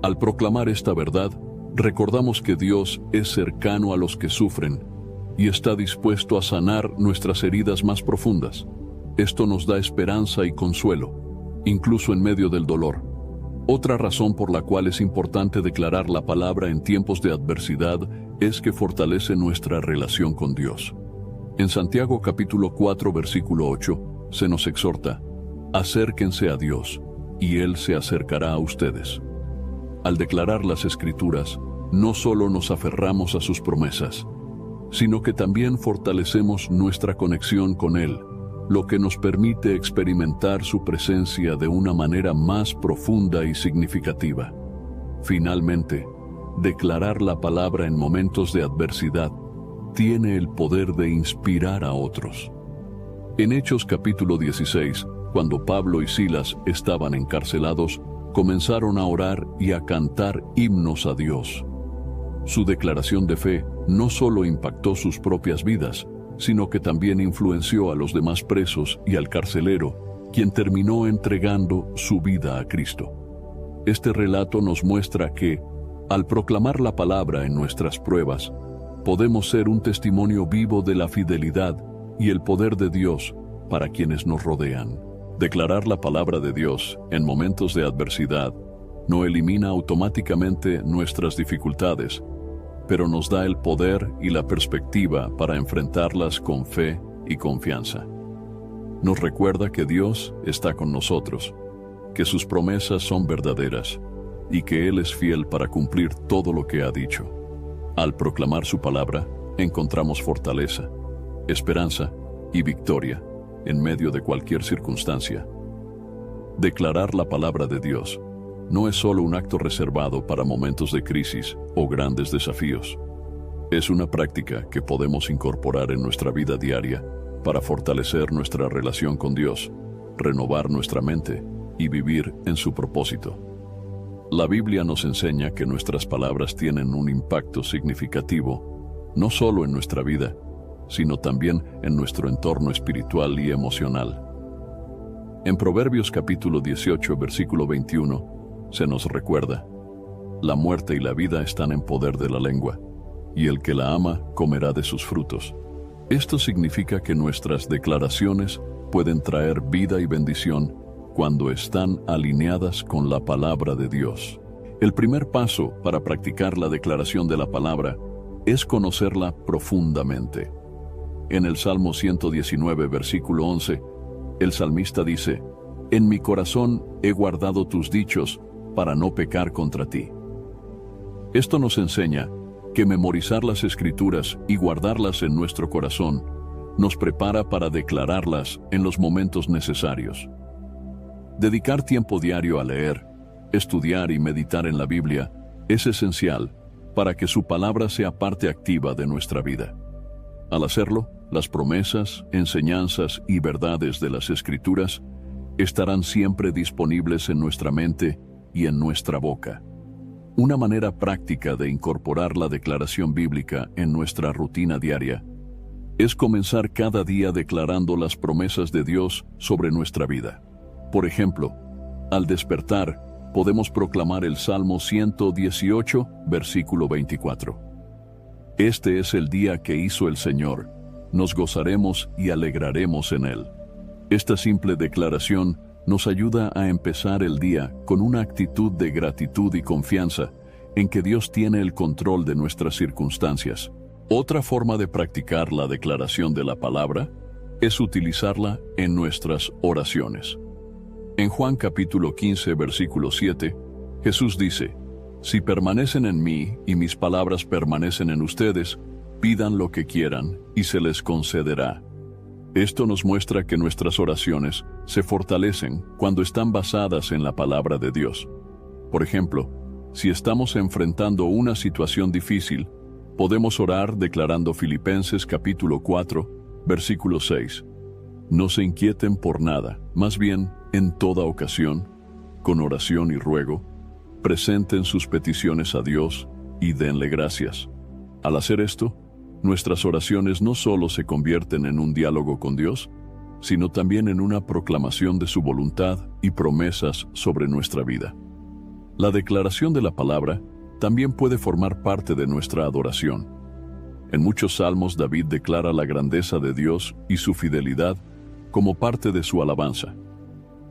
Al proclamar esta verdad, recordamos que Dios es cercano a los que sufren y está dispuesto a sanar nuestras heridas más profundas. Esto nos da esperanza y consuelo, incluso en medio del dolor. Otra razón por la cual es importante declarar la palabra en tiempos de adversidad es que fortalece nuestra relación con Dios. En Santiago capítulo 4 versículo 8 se nos exhorta: acérquense a Dios, y Él se acercará a ustedes. Al declarar las Escrituras, no solo nos aferramos a sus promesas, sino que también fortalecemos nuestra conexión con Él, lo que nos permite experimentar su presencia de una manera más profunda y significativa. Finalmente, declarar la palabra en momentos de adversidad tiene el poder de inspirar a otros. En Hechos capítulo 16, cuando Pablo y Silas estaban encarcelados, comenzaron a orar y a cantar himnos a Dios. Su declaración de fe no solo impactó sus propias vidas, sino que también influenció a los demás presos y al carcelero, quien terminó entregando su vida a Cristo. Este relato nos muestra que, al proclamar la palabra en nuestras pruebas, podemos ser un testimonio vivo de la fidelidad y el poder de Dios para quienes nos rodean. Declarar la palabra de Dios en momentos de adversidad no elimina automáticamente nuestras dificultades, pero nos da el poder y la perspectiva para enfrentarlas con fe y confianza. Nos recuerda que Dios está con nosotros, que sus promesas son verdaderas y que Él es fiel para cumplir todo lo que ha dicho. Al proclamar su palabra, encontramos fortaleza, esperanza y victoria en medio de cualquier circunstancia. Declarar la palabra de Dios no es solo un acto reservado para momentos de crisis o grandes desafíos. Es una práctica que podemos incorporar en nuestra vida diaria para fortalecer nuestra relación con Dios, renovar nuestra mente y vivir en su propósito. La Biblia nos enseña que nuestras palabras tienen un impacto significativo, no solo en nuestra vida, sino también en nuestro entorno espiritual y emocional. En Proverbios capítulo 18, versículo 21, se nos recuerda: la muerte y la vida están en poder de la lengua, y el que la ama comerá de sus frutos. Esto significa que nuestras declaraciones pueden traer vida y bendición cuando están alineadas con la palabra de Dios. El primer paso para practicar la declaración de la palabra es conocerla profundamente. En el Salmo 119, versículo 11, el salmista dice: en mi corazón he guardado tus dichos para no pecar contra ti. Esto nos enseña que memorizar las Escrituras y guardarlas en nuestro corazón nos prepara para declararlas en los momentos necesarios. Dedicar tiempo diario a leer, estudiar y meditar en la Biblia es esencial para que su palabra sea parte activa de nuestra vida. Al hacerlo, las promesas, enseñanzas y verdades de las Escrituras estarán siempre disponibles en nuestra mente y en nuestra boca. Una manera práctica de incorporar la declaración bíblica en nuestra rutina diaria es comenzar cada día declarando las promesas de Dios sobre nuestra vida. Por ejemplo, al despertar, podemos proclamar el Salmo 118, versículo 24. Este es el día que hizo el Señor, nos gozaremos y alegraremos en él. Esta simple declaración nos ayuda a empezar el día con una actitud de gratitud y confianza en que Dios tiene el control de nuestras circunstancias. Otra forma de practicar la declaración de la palabra es utilizarla en nuestras oraciones. En Juan capítulo 15, versículo 7, Jesús dice: si permanecen en mí y mis palabras permanecen en ustedes, pidan lo que quieran y se les concederá. Esto nos muestra que nuestras oraciones se fortalecen cuando están basadas en la palabra de Dios. Por ejemplo, si estamos enfrentando una situación difícil, podemos orar declarando Filipenses capítulo 4, versículo 6. No se inquieten por nada, más bien, en toda ocasión, con oración y ruego, presenten sus peticiones a Dios y denle gracias. Al hacer esto, nuestras oraciones no solo se convierten en un diálogo con Dios, sino también en una proclamación de su voluntad y promesas sobre nuestra vida. La declaración de la palabra también puede formar parte de nuestra adoración. En muchos salmos David declara la grandeza de Dios y su fidelidad como parte de su alabanza.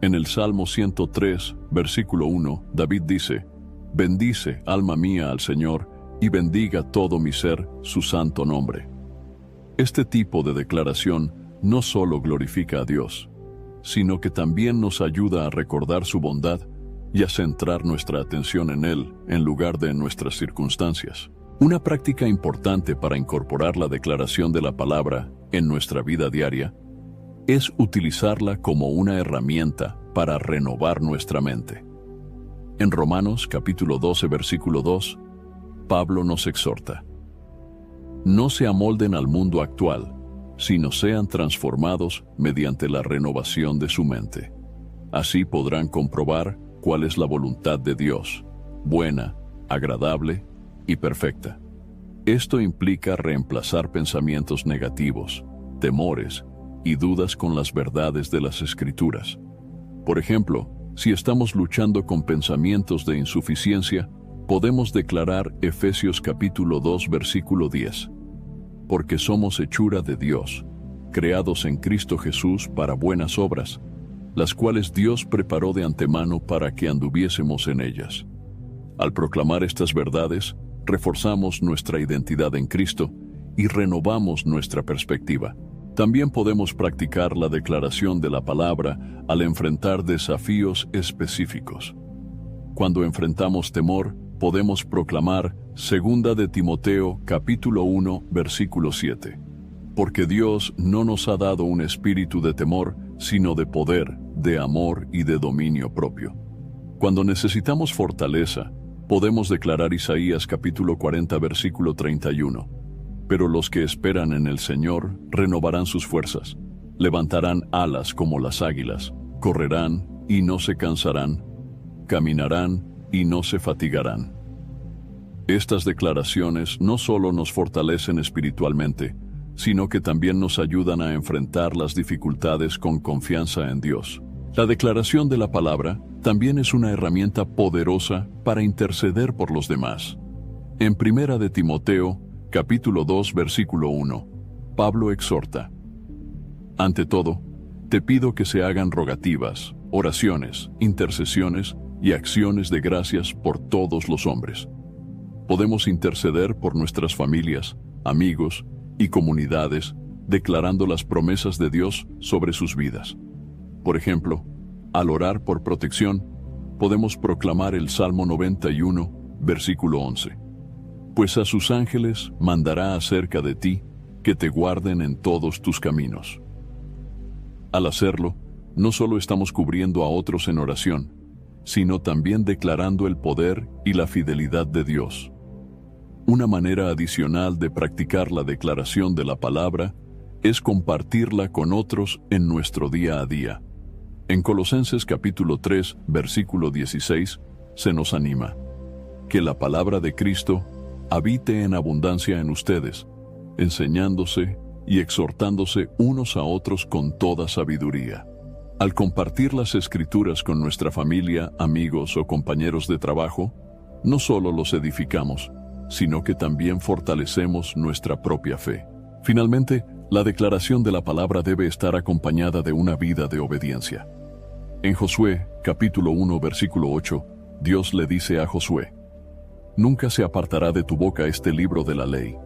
En el Salmo 103, versículo 1, David dice: «Bendice, alma mía, al Señor, y bendiga todo mi ser su santo nombre». Este tipo de declaración no solo glorifica a Dios, sino que también nos ayuda a recordar su bondad y a centrar nuestra atención en Él en lugar de en nuestras circunstancias. Una práctica importante para incorporar la declaración de la palabra en nuestra vida diaria es utilizarla como una herramienta para renovar nuestra mente. En Romanos capítulo 12, versículo 2, Pablo nos exhorta: «No se amolden al mundo actual, sino sean transformados mediante la renovación de su mente. Así podrán comprobar cuál es la voluntad de Dios, buena, agradable y perfecta». Esto implica reemplazar pensamientos negativos, temores y dudas con las verdades de las Escrituras. Por ejemplo, si estamos luchando con pensamientos de insuficiencia, podemos declarar Efesios capítulo 2, versículo 10. «Porque somos hechura de Dios, creados en Cristo Jesús para buenas obras, las cuales Dios preparó de antemano para que anduviésemos en ellas». Al proclamar estas verdades, reforzamos nuestra identidad en Cristo y renovamos nuestra perspectiva. También podemos practicar la declaración de la palabra al enfrentar desafíos específicos. Cuando enfrentamos temor, podemos proclamar 2 de Timoteo capítulo 1, versículo 7. «Porque Dios no nos ha dado un espíritu de temor, sino de poder, de amor y de dominio propio». Cuando necesitamos fortaleza, podemos declarar Isaías capítulo 40, versículo 31. «Pero los que esperan en el Señor renovarán sus fuerzas, levantarán alas como las águilas, correrán y no se cansarán, caminarán y no se fatigarán». Estas declaraciones no solo nos fortalecen espiritualmente, sino que también nos ayudan a enfrentar las dificultades con confianza en Dios. La declaración de la palabra también es una herramienta poderosa para interceder por los demás. En 1 de Timoteo, capítulo 2, versículo 1, Pablo exhorta: «Ante todo, te pido que se hagan rogativas, oraciones, intercesiones y acciones de gracias por todos los hombres». Podemos interceder por nuestras familias, amigos y comunidades, declarando las promesas de Dios sobre sus vidas. Por ejemplo, al orar por protección, podemos proclamar el Salmo 91, versículo 11. «Pues a sus ángeles mandará acerca de ti, que te guarden en todos tus caminos». Al hacerlo, no solo estamos cubriendo a otros en oración, sino también declarando el poder y la fidelidad de Dios. Una manera adicional de practicar la declaración de la palabra es compartirla con otros en nuestro día a día. En Colosenses capítulo 3, versículo 16, se nos anima: «Que la palabra de Cristo habite en abundancia en ustedes, enseñándose y exhortándose unos a otros con toda sabiduría». Al compartir las Escrituras con nuestra familia, amigos o compañeros de trabajo, no solo los edificamos, sino que también fortalecemos nuestra propia fe. Finalmente, la declaración de la palabra debe estar acompañada de una vida de obediencia. En Josué, capítulo 1, versículo 8, Dios le dice a Josué: «Nunca se apartará de tu boca este libro de la ley.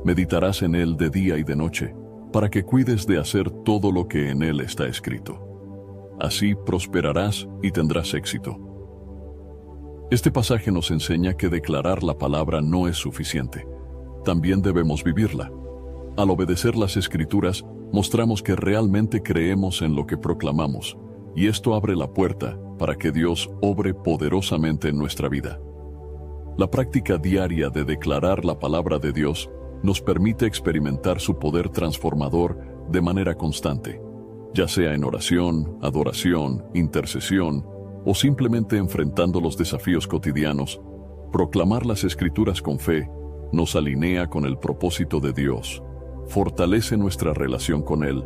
Meditarás en él de día y de noche, para que cuides de hacer todo lo que en él está escrito. Así prosperarás y tendrás éxito». Este pasaje nos enseña que declarar la palabra no es suficiente. También debemos vivirla. Al obedecer las Escrituras, mostramos que realmente creemos en lo que proclamamos, y esto abre la puerta para que Dios obre poderosamente en nuestra vida. La práctica diaria de declarar la palabra de Dios nos permite experimentar su poder transformador de manera constante, ya sea en oración, adoración, intercesión o simplemente enfrentando los desafíos cotidianos. Proclamar las Escrituras con fe nos alinea con el propósito de Dios, fortalece nuestra relación con Él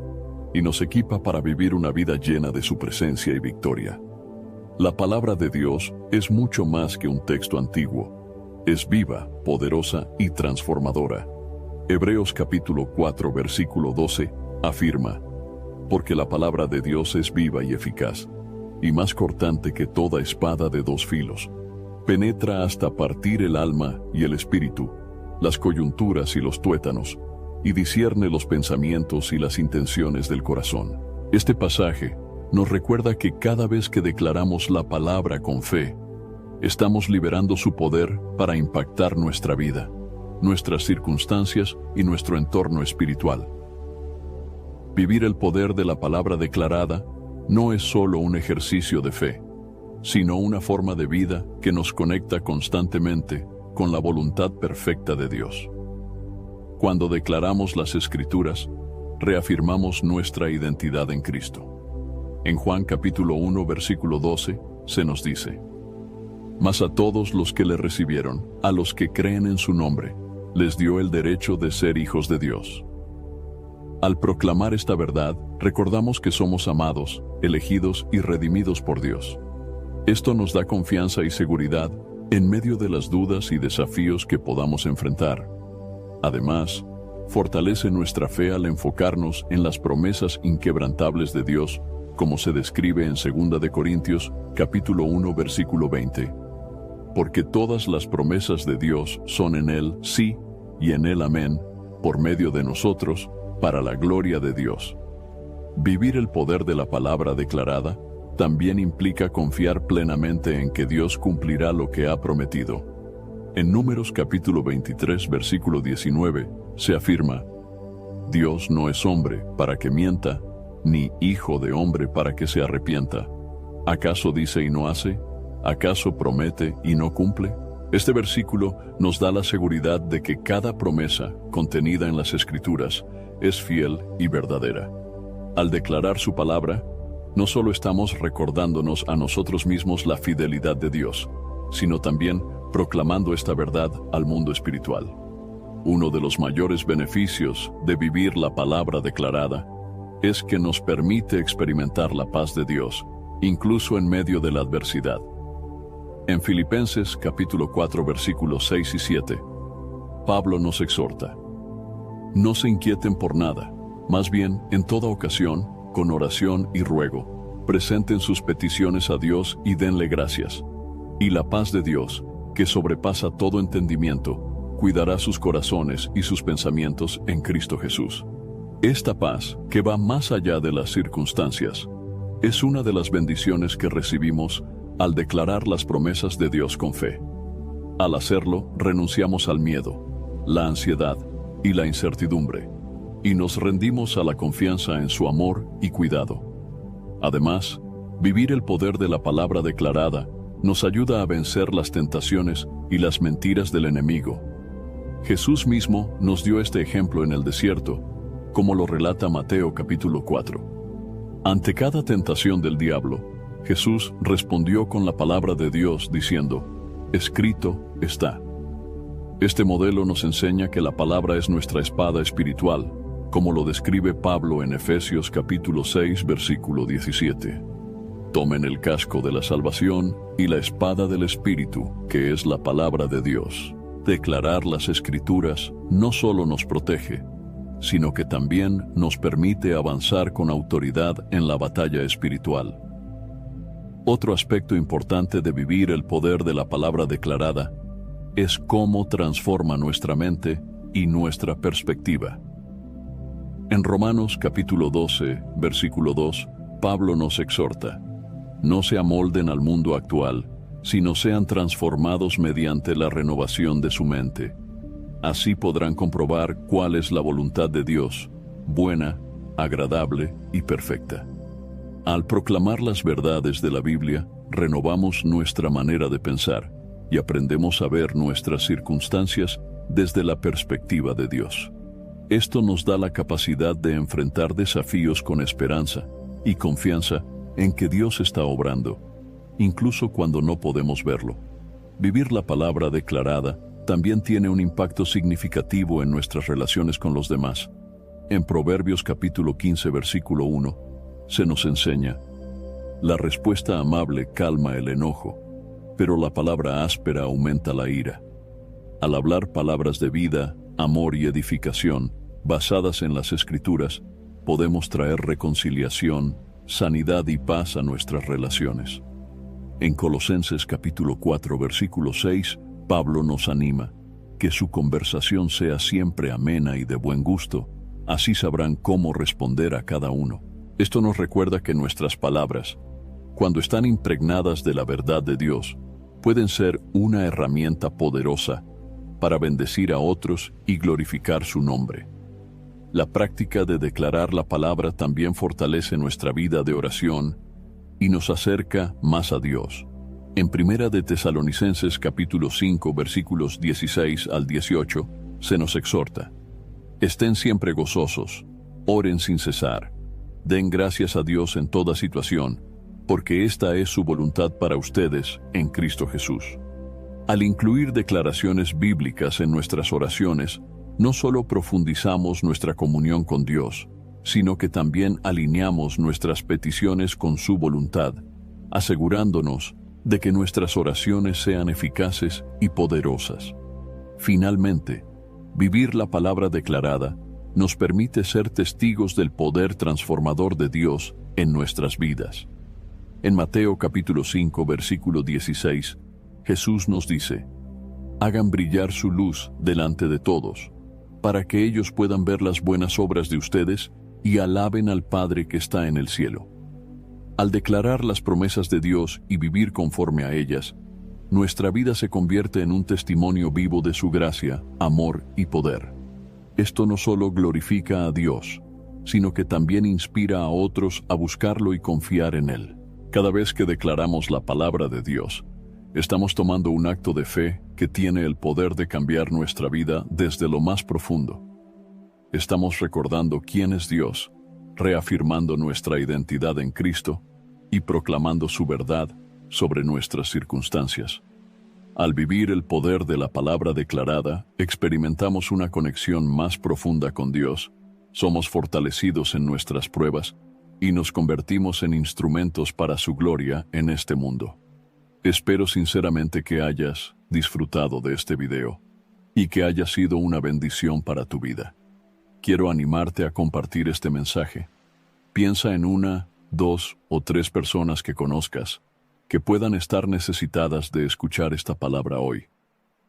y nos equipa para vivir una vida llena de su presencia y victoria. La palabra de Dios es mucho más que un texto antiguo. Es viva, poderosa y transformadora. Hebreos capítulo 4, versículo 12, afirma: porque la palabra de Dios es viva y eficaz, y más cortante que toda espada de dos filos. Penetra hasta partir el alma y el espíritu, las coyunturas y los tuétanos, y discierne los pensamientos y las intenciones del corazón. Este pasaje nos recuerda que cada vez que declaramos la palabra con fe, estamos liberando su poder para impactar nuestra vida, nuestras circunstancias y nuestro entorno espiritual. Vivir el poder de la palabra declarada no es solo un ejercicio de fe, sino una forma de vida que nos conecta constantemente con la voluntad perfecta de Dios. Cuando declaramos las Escrituras, reafirmamos nuestra identidad en Cristo. En Juan capítulo 1, versículo 12, se nos dice: mas a todos los que le recibieron, a los que creen en su nombre, les dio el derecho de ser hijos de Dios. Al proclamar esta verdad, recordamos que somos amados, elegidos y redimidos por Dios. Esto nos da confianza y seguridad en medio de las dudas y desafíos que podamos enfrentar. Además, fortalece nuestra fe al enfocarnos en las promesas inquebrantables de Dios, como se describe en 2 de Corintios, capítulo 1, versículo 20. Porque todas las promesas de Dios son en Él sí y en Él amén, por medio de nosotros, para la gloria de Dios. Vivir el poder de la palabra declarada también implica confiar plenamente en que Dios cumplirá lo que ha prometido. En Números capítulo 23, versículo 19, se afirma: Dios no es hombre para que mienta, ni hijo de hombre para que se arrepienta. ¿Acaso dice y no hace? ¿Acaso promete y no cumple? Este versículo nos da la seguridad de que cada promesa contenida en las Escrituras es fiel y verdadera. Al declarar su palabra, no solo estamos recordándonos a nosotros mismos la fidelidad de Dios, sino también proclamando esta verdad al mundo espiritual. Uno de los mayores beneficios de vivir la palabra declarada es que nos permite experimentar la paz de Dios, incluso en medio de la adversidad. En Filipenses capítulo 4, versículos 6 y 7, Pablo nos exhorta: no se inquieten por nada, más bien, en toda ocasión, con oración y ruego, presenten sus peticiones a Dios y denle gracias. Y la paz de Dios, que sobrepasa todo entendimiento, cuidará sus corazones y sus pensamientos en Cristo Jesús. Esta paz, que va más allá de las circunstancias, es una de las bendiciones que recibimos al declarar las promesas de Dios con fe. Al hacerlo, renunciamos al miedo, la ansiedad y la incertidumbre, y nos rendimos a la confianza en su amor y cuidado. Además, vivir el poder de la palabra declarada nos ayuda a vencer las tentaciones y las mentiras del enemigo. Jesús mismo nos dio este ejemplo en el desierto, como lo relata Mateo capítulo 4. Ante cada tentación del diablo, Jesús respondió con la palabra de Dios diciendo: escrito está. Este modelo nos enseña que la palabra es nuestra espada espiritual, como lo describe Pablo en Efesios capítulo 6, versículo 17. Tomen el casco de la salvación y la espada del Espíritu, que es la palabra de Dios. Declarar las Escrituras no solo nos protege, sino que también nos permite avanzar con autoridad en la batalla espiritual. Otro aspecto importante de vivir el poder de la palabra declarada es cómo transforma nuestra mente y nuestra perspectiva. En Romanos capítulo 12, versículo 2, Pablo nos exhorta: no se amolden al mundo actual, sino sean transformados mediante la renovación de su mente. Así podrán comprobar cuál es la voluntad de Dios, buena, agradable y perfecta. Al proclamar las verdades de la Biblia, renovamos nuestra manera de pensar y aprendemos a ver nuestras circunstancias desde la perspectiva de Dios. Esto nos da la capacidad de enfrentar desafíos con esperanza y confianza en que Dios está obrando, incluso cuando no podemos verlo. Vivir la palabra declarada también tiene un impacto significativo en nuestras relaciones con los demás. En Proverbios capítulo 15, versículo 1, se nos enseña: la respuesta amable calma el enojo, pero la palabra áspera aumenta la ira. Al hablar palabras de vida, amor y edificación, basadas en las Escrituras, podemos traer reconciliación, sanidad y paz a nuestras relaciones. En Colosenses capítulo 4, versículo 6, Pablo nos anima: que su conversación sea siempre amena y de buen gusto, así sabrán cómo responder a cada uno. Esto nos recuerda que nuestras palabras, cuando están impregnadas de la verdad de Dios, pueden ser una herramienta poderosa para bendecir a otros y glorificar su nombre. La práctica de declarar la palabra también fortalece nuestra vida de oración y nos acerca más a Dios. En Primera de Tesalonicenses capítulo 5, versículos 16 al 18, se nos exhorta: estén siempre gozosos, oren sin cesar, den gracias a Dios en toda situación, porque esta es su voluntad para ustedes en Cristo Jesús. Al incluir declaraciones bíblicas en nuestras oraciones, no solo profundizamos nuestra comunión con Dios, sino que también alineamos nuestras peticiones con su voluntad, asegurándonos de que nuestras oraciones sean eficaces y poderosas. Finalmente, vivir la palabra declarada nos permite ser testigos del poder transformador de Dios en nuestras vidas. En Mateo capítulo 5, versículo 16, Jesús nos dice: hagan brillar su luz delante de todos, para que ellos puedan ver las buenas obras de ustedes y alaben al Padre que está en el cielo. Al declarar las promesas de Dios y vivir conforme a ellas, nuestra vida se convierte en un testimonio vivo de su gracia, amor y poder. Esto no solo glorifica a Dios, sino que también inspira a otros a buscarlo y confiar en Él. Cada vez que declaramos la palabra de Dios, estamos tomando un acto de fe que tiene el poder de cambiar nuestra vida desde lo más profundo. Estamos recordando quién es Dios, reafirmando nuestra identidad en Cristo y proclamando su verdad sobre nuestras circunstancias. Al vivir el poder de la palabra declarada, experimentamos una conexión más profunda con Dios, somos fortalecidos en nuestras pruebas y nos convertimos en instrumentos para su gloria en este mundo. Espero sinceramente que hayas disfrutado de este video y que haya sido una bendición para tu vida. Quiero animarte a compartir este mensaje. Piensa en 1, 2 o 3 personas que conozcas que puedan estar necesitadas de escuchar esta palabra hoy.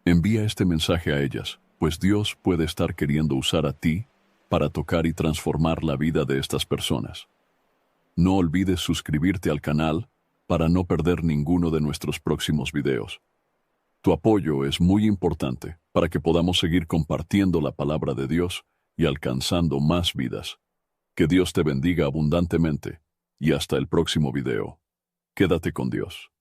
Envía este mensaje a ellas, pues Dios puede estar queriendo usar a ti para tocar y transformar la vida de estas personas. No olvides suscribirte al canal para no perder ninguno de nuestros próximos videos. Tu apoyo es muy importante para que podamos seguir compartiendo la palabra de Dios y alcanzando más vidas. Que Dios te bendiga abundantemente y hasta el próximo video. Quédate con Dios.